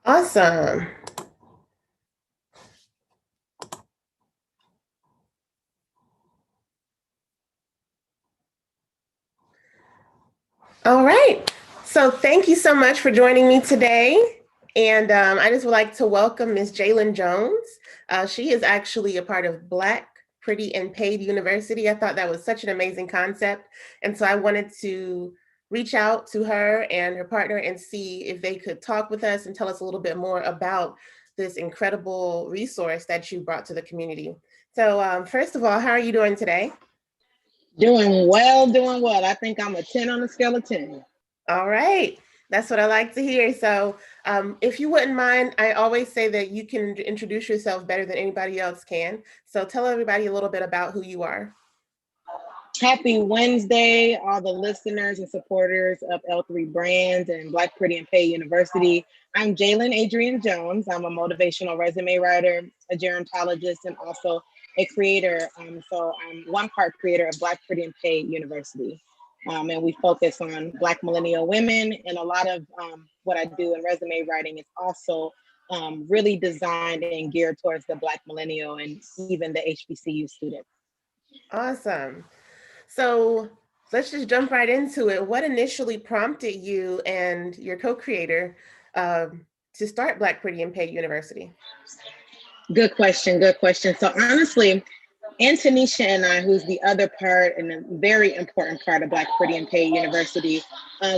Awesome. All right. So thank you so much for joining me today. And I just would like to welcome Ms. Jalynn Jones. She is actually a part of Black, Pretty, and Paid University. I thought that was such an amazing concept. And so I wanted to reach out to her and her partner and see if they could talk with us and tell us a little bit more about this incredible resource that you brought to the community. So first of all, how are you doing today? Doing well, doing well. I think I'm a 10 on a scale of 10. All right. That's what I like to hear. So, if you wouldn't mind, I always say that you can introduce yourself better than anybody else can. So, tell everybody a little bit about who you are. Happy Wednesday, all the listeners and supporters of L3 Brands and Black Pretty and Pay University. I'm Jalynn Adrian Jones. I'm a motivational resume writer, a gerontologist, and also a creator. So I'm one part creator of Black Pretty and Pay University. And we focus on Black millennial women, and a lot of what I do in resume writing is also really designed and geared towards the Black millennial and even the HBCU student. Awesome. So, let's just jump right into it. What initially prompted you and your co creator to start Black Pretty and Paid University? Good question. Good question. So honestly, Antonisha and I, who's the other part and a very important part of Black Pretty and Pay University,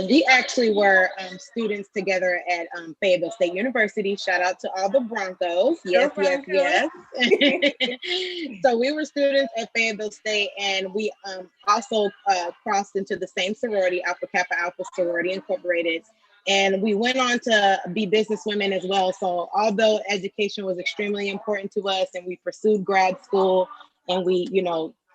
we actually were students together at Fayetteville State University. Shout out to all the Broncos. Go Yes, yes, Broncos. yes. So we were students at Fayetteville State, and we also crossed into the same sorority, Alpha Kappa Alpha Sorority Incorporated. And we went on to be business women as well. So although education was extremely important to us and we pursued grad school, and we,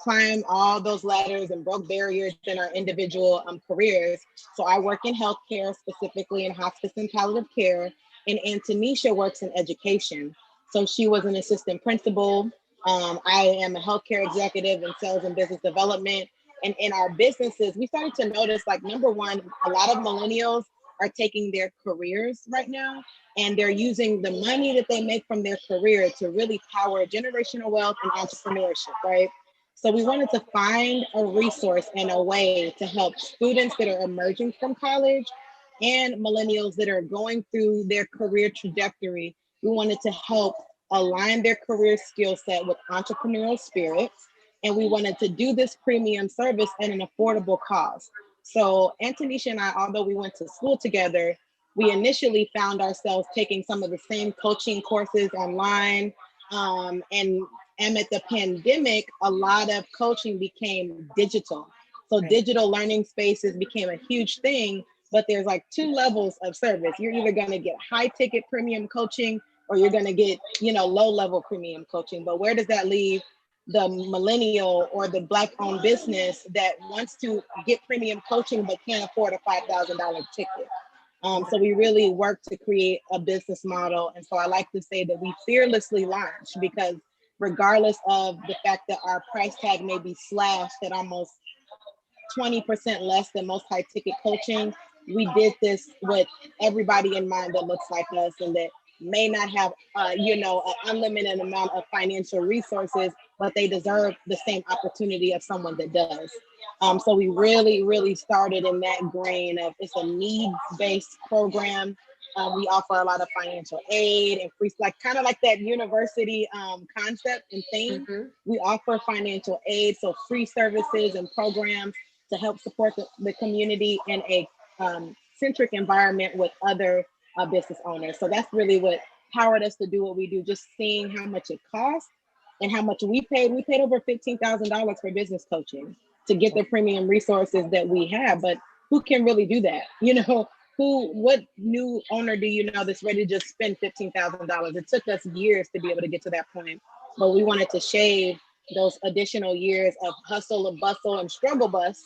climbed all those ladders and broke barriers in our individual careers. So I work in healthcare, specifically in hospice and palliative care, and Antonisha works in education. So she was an assistant principal. I am a healthcare executive in sales and business development. And in our businesses, we started to notice, like, number one, a lot of millennials are taking their careers right now, and they're using the money that they make from their career to really power generational wealth and entrepreneurship, right? So we wanted to find a resource and a way to help students that are emerging from college and millennials that are going through their career trajectory. We wanted to help align their career skill set with entrepreneurial spirit. And we wanted to do this premium service at an affordable cost. So Antonisha and I, although we went to school together, we initially found ourselves taking some of the same coaching courses online. And amid the pandemic, a lot of coaching became digital. So Right. digital learning spaces became a huge thing, but there's like two levels of service. You're either going to get high ticket premium coaching, or you're going to get, low level premium coaching. But where does that leave the millennial or the Black owned business that wants to get premium coaching but can't afford a $5,000 ticket? So we really work to create a business model. And so I like to say that we fearlessly launch, because regardless of the fact that our price tag may be slashed at almost 20% less than most high ticket coaching, we did this with everybody in mind that looks like us and that may not have, an unlimited amount of financial resources, but they deserve the same opportunity of someone that does. So we really, really started in that grain of, it's a needs-based program. We offer a lot of financial aid and free, like kind of like that university concept and theme. Mhm. We offer financial aid, so free services and programs to help support the community in a centric environment with other business owners. So that's really what powered us to do what we do, just seeing how much it costs and how much we paid. We paid over $15,000 for business coaching to get the premium resources that we have. But who can really do that? What new owner do you know that's ready to just spend $15,000? It took us years to be able to get to that point, but we wanted to shave those additional years of hustle and bustle and struggle bus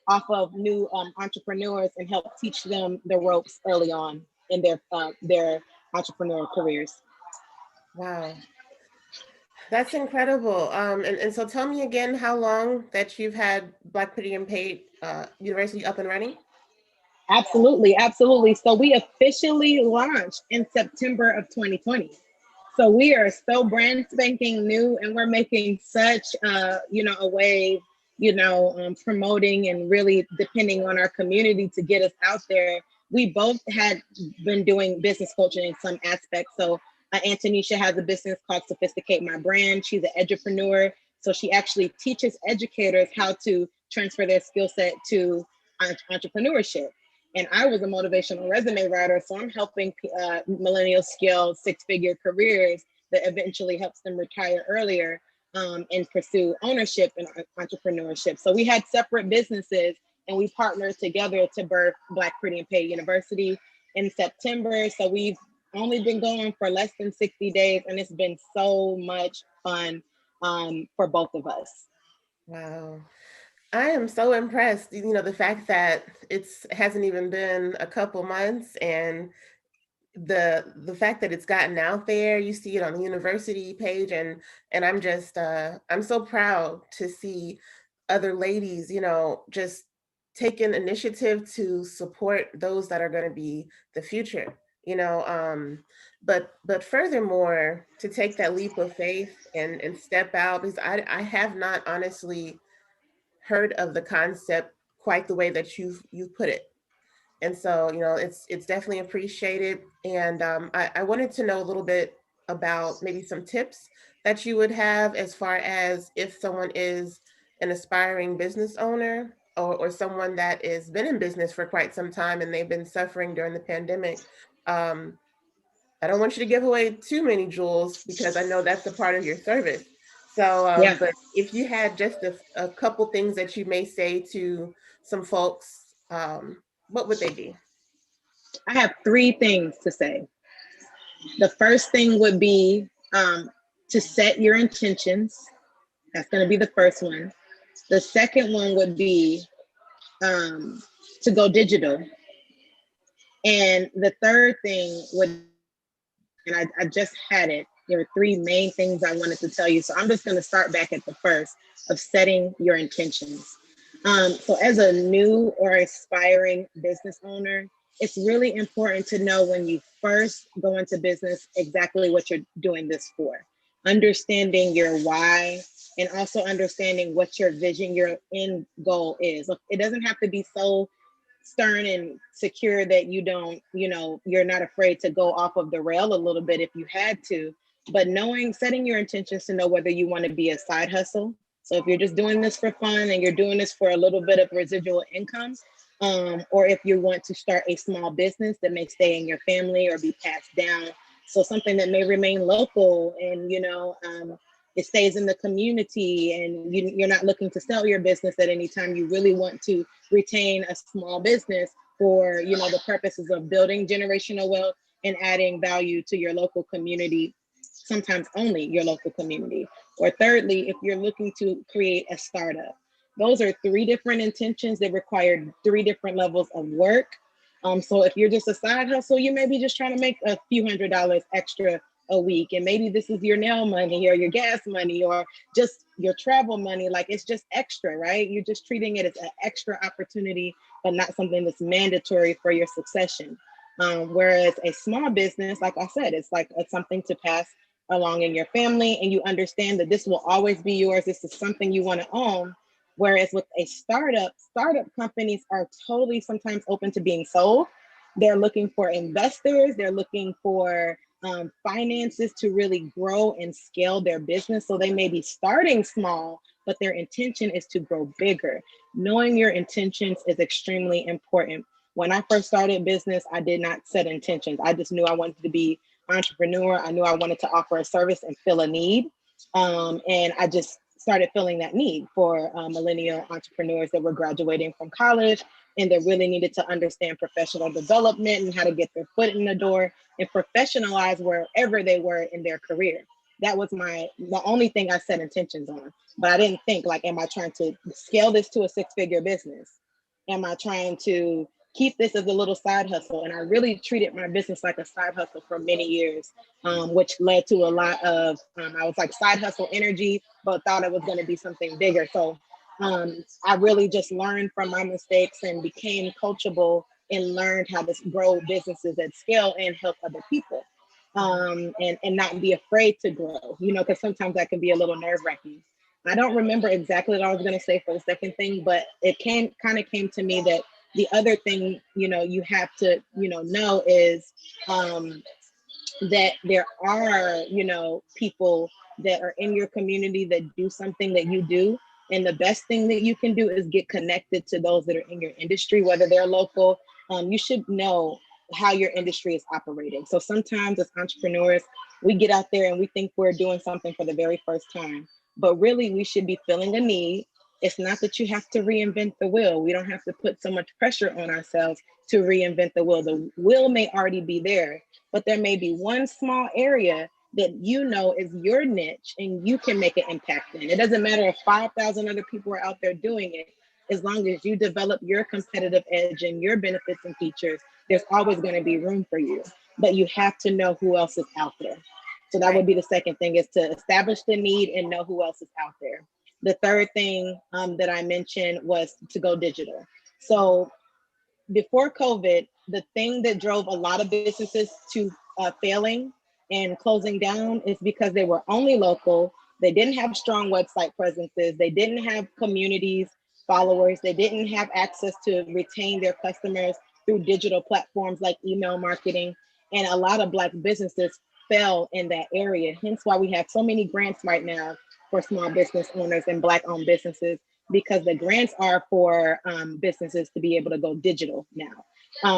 off of new entrepreneurs and help teach them the ropes early on in their entrepreneurial careers. Wow. That's incredible. And so tell me again how long that you've had Black Pretty and Paid University up and running? Absolutely, absolutely. So we officially launched in September of 2020. So we are so brand spanking new, and we're making such, a wave, promoting and really depending on our community to get us out there. We both had been doing business coaching in some aspects. So Antonisha has a business called Sophisticate My Brand. She's an entrepreneur. So she actually teaches educators how to transfer their skill set to entrepreneurship. And I was a motivational resume writer, so I'm helping millennials scale six-figure careers that eventually helps them retire earlier and pursue ownership and entrepreneurship. So we had separate businesses, and we partnered together to birth Black Pretty and Paid University in September. So we've only been going for less than 60 days, and it's been so much fun for both of us. Wow. I am so impressed, the fact that it's hasn't even been a couple months, and the fact that it's gotten out there. You see it on the university page, and I'm just I'm so proud to see other ladies, just taking initiative to support those that are going to be the future, but furthermore, to take that leap of faith and step out, because I have not honestly heard of the concept quite the way that you've put it. And so, it's definitely appreciated. And I wanted to know a little bit about maybe some tips that you would have as far as if someone is an aspiring business owner, or someone that has been in business for quite some time and they've been suffering during the pandemic. Um, I don't want you to give away too many jewels because I know that's a part of your service. So, Yeah, but if you had just a couple things that you may say to some folks, what would they be? I have three things to say. The first thing would be to set your intentions. That's going to be the first one. The second one would be um, to go digital. And the third thing would, and I just had it, there were three main things I wanted to tell you. So I'm just going to start back at the first of setting your intentions. So as a new or aspiring business owner, it's really important to know when you first go into business exactly what you're doing this for. Understanding your why, and also understanding what your vision, your end goal is. Look, it doesn't have to be so stern and secure that you don't, you're not afraid to go off of the rail a little bit if you had to. But knowing, setting your intentions to know whether you want to be a side hustle. So if you're just doing this for fun and you're doing this for a little bit of residual income, or if you want to start a small business that may stay in your family or be passed down. So something that may remain local, and it stays in the community, and you're not looking to sell your business at any time. You really want to retain a small business for the purposes of building generational wealth and adding value to your local community, sometimes only your local community. Or thirdly, if you're looking to create a startup. Those are three different intentions that require three different levels of work. So if you're just a side hustle, you may be just trying to make a few $100s extra a week, and maybe this is your nail money or your gas money or just your travel money. Like, it's just extra, right? You're just treating it as an extra opportunity, but not something that's mandatory for your succession. Whereas a small business, like I said, it's something to pass along in your family, and you understand that this will always be yours. This is something you want to own. Whereas with a startup companies are totally sometimes open to being sold. They're looking for investors. They're looking for finances to really grow and scale their business. So they may be starting small, but their intention is to grow bigger. Knowing your intentions is extremely important. When I first started business, I did not set intentions. I just knew I wanted to be an entrepreneur. I knew I wanted to offer a service and fill a need. And I just started filling that need for millennial entrepreneurs that were graduating from college and that really needed to understand professional development and how to get their foot in the door and professionalize wherever they were in their career. That was the only thing I set intentions on. But I didn't think, like, am I trying to scale this to a six-figure business? Am I trying to keep this as a little side hustle? And I really treated my business like a side hustle for many years, which led to a lot of, I was like side hustle energy, but thought it was going to be something bigger. So I really just learned from my mistakes and became coachable and learned how to grow businesses at scale and help other people. And not be afraid to grow, because sometimes that can be a little nerve wracking. I don't remember exactly what I was going to say for the second thing, but it kind of came to me that the other thing, you have to, know is that there are, people that are in your community that do something that you do. And the best thing that you can do is get connected to those that are in your industry, whether they're local. You should know how your industry is operating. So sometimes as entrepreneurs, we get out there and we think we're doing something for the very first time, but really we should be filling a need. It's not that you have to reinvent the wheel. We don't have to put so much pressure on ourselves to reinvent the wheel. The wheel may already be there, but there may be one small area that is your niche and you can make an impact in. It doesn't matter if 5,000 other people are out there doing it. As long as you develop your competitive edge and your benefits and features, there's always going to be room for you. But you have to know who else is out there. So that would be the second thing, is to establish the need and know who else is out there. The third thing that I mentioned was to go digital. So before COVID, the thing that drove a lot of businesses to failing and closing down is because they were only local. They didn't have strong website presences. They didn't have communities, followers. They didn't have access to retain their customers through digital platforms like email marketing. And a lot of Black businesses fell in that area. Hence why we have so many grants right now for small business owners and Black-owned businesses, because the grants are for businesses to be able to go digital now.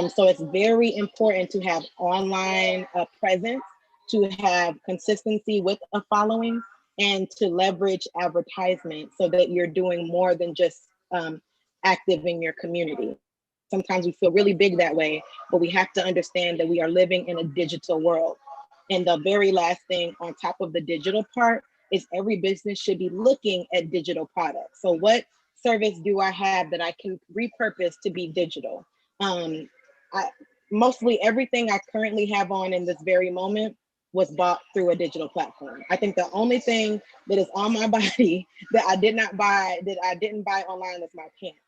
So it's very important to have online presence, to have consistency with a following, and to leverage advertisement so that you're doing more than just active in your community. Sometimes we feel really big that way, but we have to understand that we are living in a digital world. And the very last thing on top of the digital part is every business should be looking at digital products. So what service do I have that I can repurpose to be digital? I, Mostly everything I currently have on in this very moment was bought through a digital platform. I think the only thing that is on my body that I didn't buy online is my pants,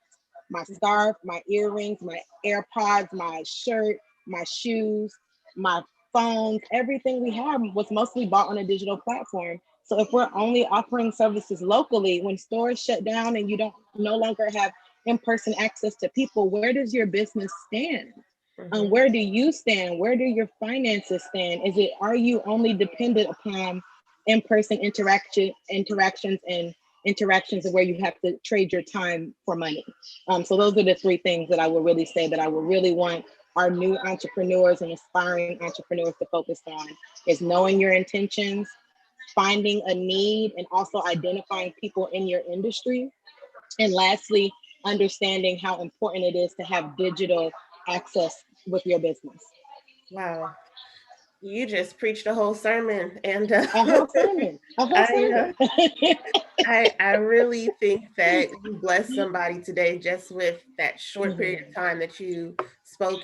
my scarf, my earrings, my AirPods, my shirt, my shoes, my phones. Everything we have was mostly bought on a digital platform. So if we're only offering services locally, when stores shut down and you don't no longer have in-person access to people, where does your business stand? Where do you stand? Where do your finances stand? Are you only dependent upon in-person interactions and interactions where you have to trade your time for money? So those are the three things that I would really say that I would really want our new entrepreneurs and aspiring entrepreneurs to focus on, is knowing your intentions, finding a need, and also identifying people in your industry. And lastly, understanding how important it is to have digital access with your business. Wow. You just preached a whole sermon, and A whole sermon. A whole I, sermon. I really think that you blessed somebody today just with that short period of time that you spoke,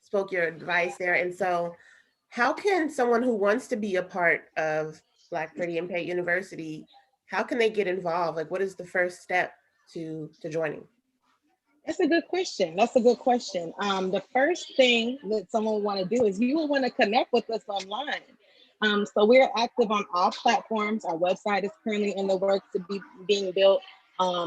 spoke your advice there. And so, how can someone who wants to be a part of Black Pretty and Paid University, how can they get involved? Like, what is the first step to joining? That's a good question. That's a good question. The first thing that someone will want to do is you will want to connect with us online. So we're active on all platforms. Our website is currently in the works to be being built.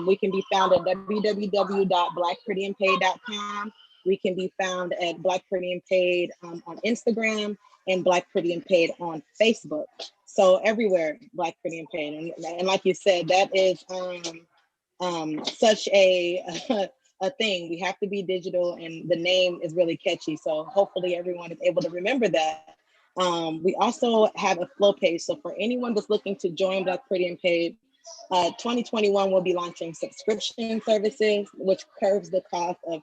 We can be found at www.blackprettyandpaid.com. We can be found at Black Pretty and Paid on Instagram, and Black Pretty and Paid on Facebook. So everywhere, Black Pretty and Paid. And like you said, that is such a thing. We have to be digital, and the name is really catchy. So hopefully everyone is able to remember that. We also have a flow page. So for anyone that's looking to join Black Pretty and Paid, 2021 will be launching subscription services, which curbs the cost of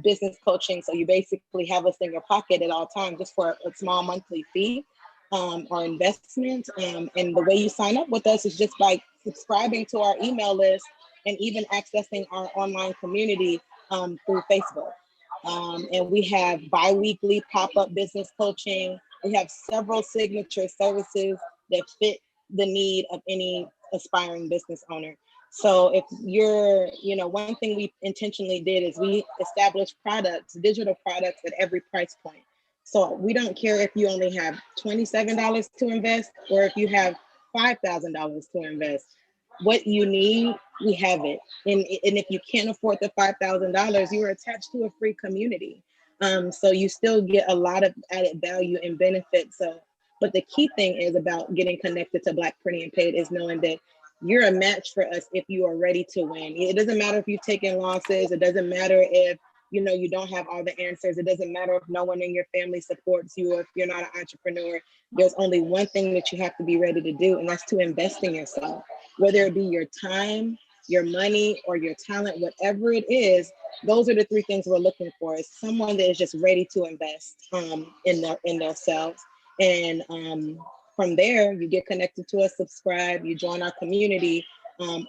business coaching. So you basically have us in your pocket at all times just for a small monthly fee or investment. And the way you sign up with us is just by subscribing to our email list and even accessing our online community through Facebook. And we have bi-weekly pop-up business coaching. We have several signature services that fit the need of any aspiring business owner. So if you're, one thing we intentionally did is we established products, digital products at every price point. So we don't care if you only have $27 to invest or if you have $5,000 to invest. What you need, we have it. And if you can't afford the $5,000, you are attached to a free community. So you still get a lot of added value and benefits. So, but the key thing is about getting connected to Black Pretty and Paid is knowing that you're a match for us if you are ready to win. It doesn't matter if you've taken losses. It doesn't matter if you don't have all the answers. It doesn't matter if no one in your family supports you or if you're not an entrepreneur. There's only one thing that you have to be ready to do, and that's to invest in yourself. Whether it be your time, your money, or your talent, whatever it is, those are the three things we're looking for. Is someone that is just ready to invest in themselves. And from there, you get connected to us, subscribe, you join our community,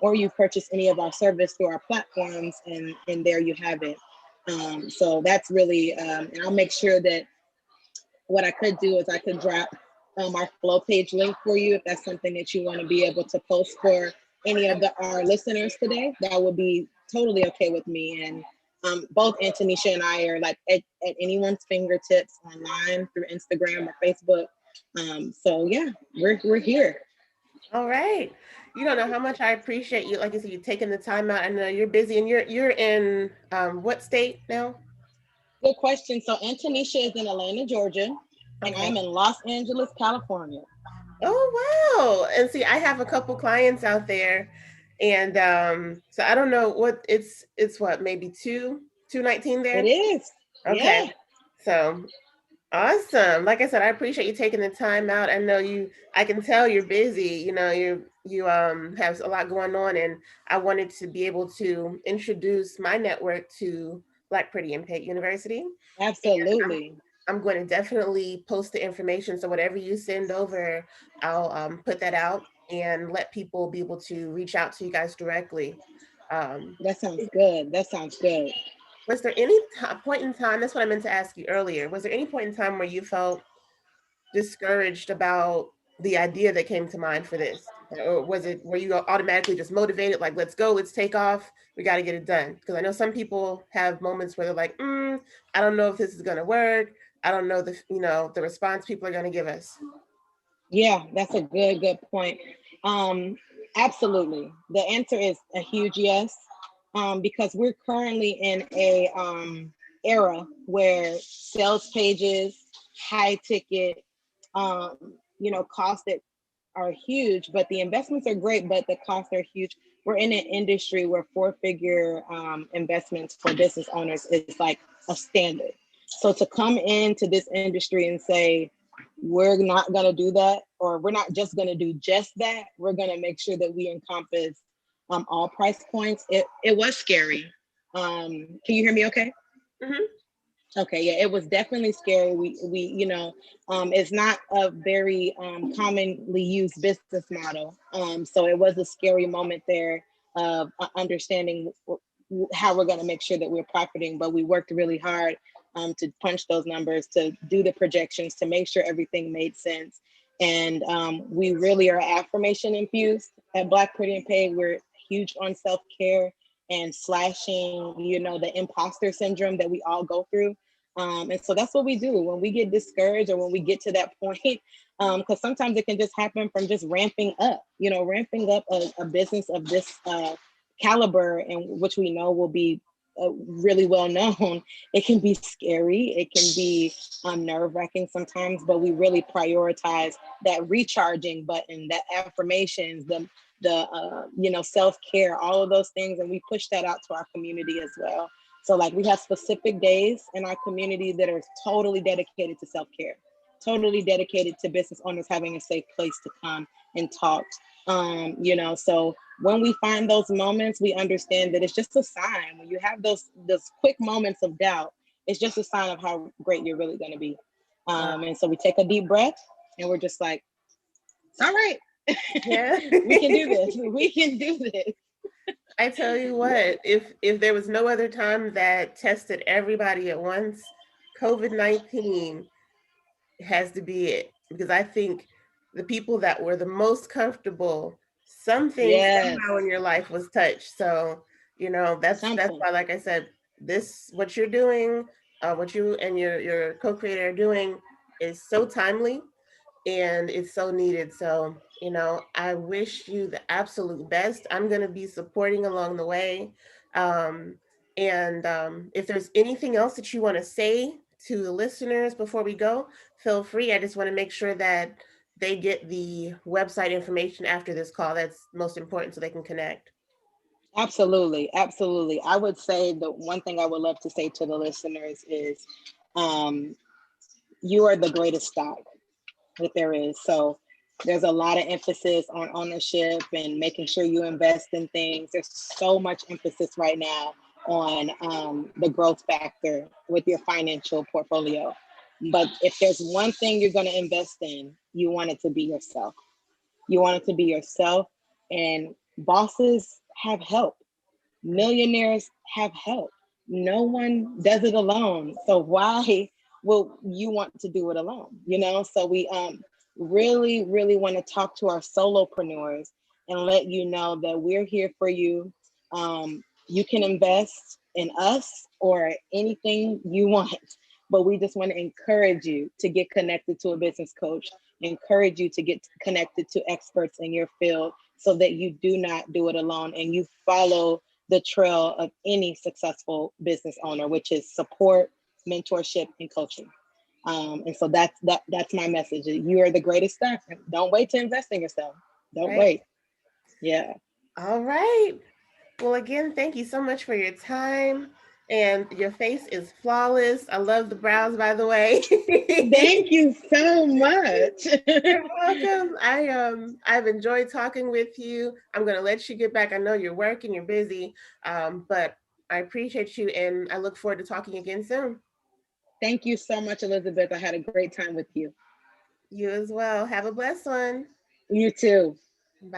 or you purchase any of our service through our platforms, and there you have it. So that's really, and I'll make sure that what I could do is I could drop our flow page link for you if that's something that you want to be able to post for any of our listeners today. That would be totally okay with me. And both Antonisha and I are like at anyone's fingertips online through Instagram or Facebook. So yeah, we're here. All right. You don't know how much I appreciate you. Like I said, you taking the time out. I know you're busy, and you're in what state now? Good question. So Antonisha is in Atlanta, Georgia, and Okay. I'm in Los Angeles, California. Oh wow. And see, I have a couple clients out there, and so I don't know what it's what, maybe 219 It there. is. Okay. Yeah. So awesome. Like I said, I appreciate you taking the time out. I know I can tell you're busy. You have a lot going on, and I wanted to be able to introduce my network to Black Pretty and Paid University. And Absolutely. I'm going to definitely post the information. So whatever you send over, I'll put that out and let people be able to reach out to you guys directly. Um, That sounds good. That sounds good. was there any point in time? That's what I meant to ask you earlier. Was there any point in time where you felt discouraged about the idea that came to mind for this? Or were you automatically just motivated, like, let's go, let's take off, we got to get it done? Because I know some people have moments where they're like, I don't know if this is going to work. I don't know the response people are going to give us. Yeah, that's a good point. Um, Absolutely. The answer is a huge yes, because we're currently in a era where sales pages, high ticket, costs that are huge, but the investments are great, but the costs are huge. We're in an industry where four-figure investments for business owners is like a standard. So to come into this industry and say, we're not going to do that, or we're not just going to do just that, we're going to make sure that we encompass all price points. It was scary. Can you hear me okay? Mm-hmm. Okay, yeah, it was definitely scary. It's not a very commonly used business model. So it was a scary moment there of understanding how we're going to make sure that we're profiting. But we worked really hard to punch those numbers, to do the projections, to make sure everything made sense. And we really are affirmation infused at Black Pretty and Paid. We're huge on self-care and slashing, the imposter syndrome that we all go through. And so that's what we do when we get discouraged or when we get to that point, because sometimes it can just happen from just ramping up a business of this caliber, and which we know will be really well known. It can be scary, it can be nerve wracking sometimes, but we really prioritize that recharging button, that affirmations, the self care, all of those things, and we push that out to our community as well. So like we have specific days in our community that are totally dedicated to self-care, totally dedicated to business owners having a safe place to come and talk. So when we find those moments, we understand that it's just a sign. When you have those quick moments of doubt, it's just a sign of how great you're really going to be. And so we take a deep breath and we're just like, all right, Yeah. we can do this. We can do this. I tell you Yeah. what, if there was no other time that tested everybody at once, COVID-19 has to be it, because I think the people that were the most comfortable something Yes, somehow in your life was touched. So, that's something. why, like I said, this what you're doing, what you and your co-creator are doing is so timely and it's so needed. So, I wish you the absolute best. I'm going to be supporting along the way. Um, and if there's anything else that you want to say to the listeners before we go, feel free. I just want to make sure that they get the website information after this call. That's most important so they can connect. Absolutely, absolutely. I would say the one thing I would love to say to the listeners is, um, you are the greatest stock that there is. So there's a lot of emphasis on ownership and making sure you invest in things. There's so much emphasis right now on the growth factor with your financial portfolio. But if there's one thing you're going to invest in, you want it to be yourself. You want it to be yourself. And bosses have help, millionaires have help. No one does it alone. So why will you want to do it alone? So we really, really want to talk to our solopreneurs and let you know that we're here for you. You can invest in us or anything you want, but we just want to encourage you to get connected to a business coach, encourage you to get connected to experts in your field so that you do not do it alone and you follow the trail of any successful business owner, which is support, mentorship, and coaching. And so that's my message. You are the greatest staff. Don't wait to invest in yourself. Don't Right. wait. Yeah. All right. Well, again, thank you so much for your time. And your face is flawless. I love the brows, by the way. Thank you so much. You're welcome. I've enjoyed talking with you. I'm gonna let you get back. I know you're working, you're busy, but I appreciate you and I look forward to talking again soon. Thank you so much, Elizabeth. I had a great time with you. You as well. Have a blessed one. You too.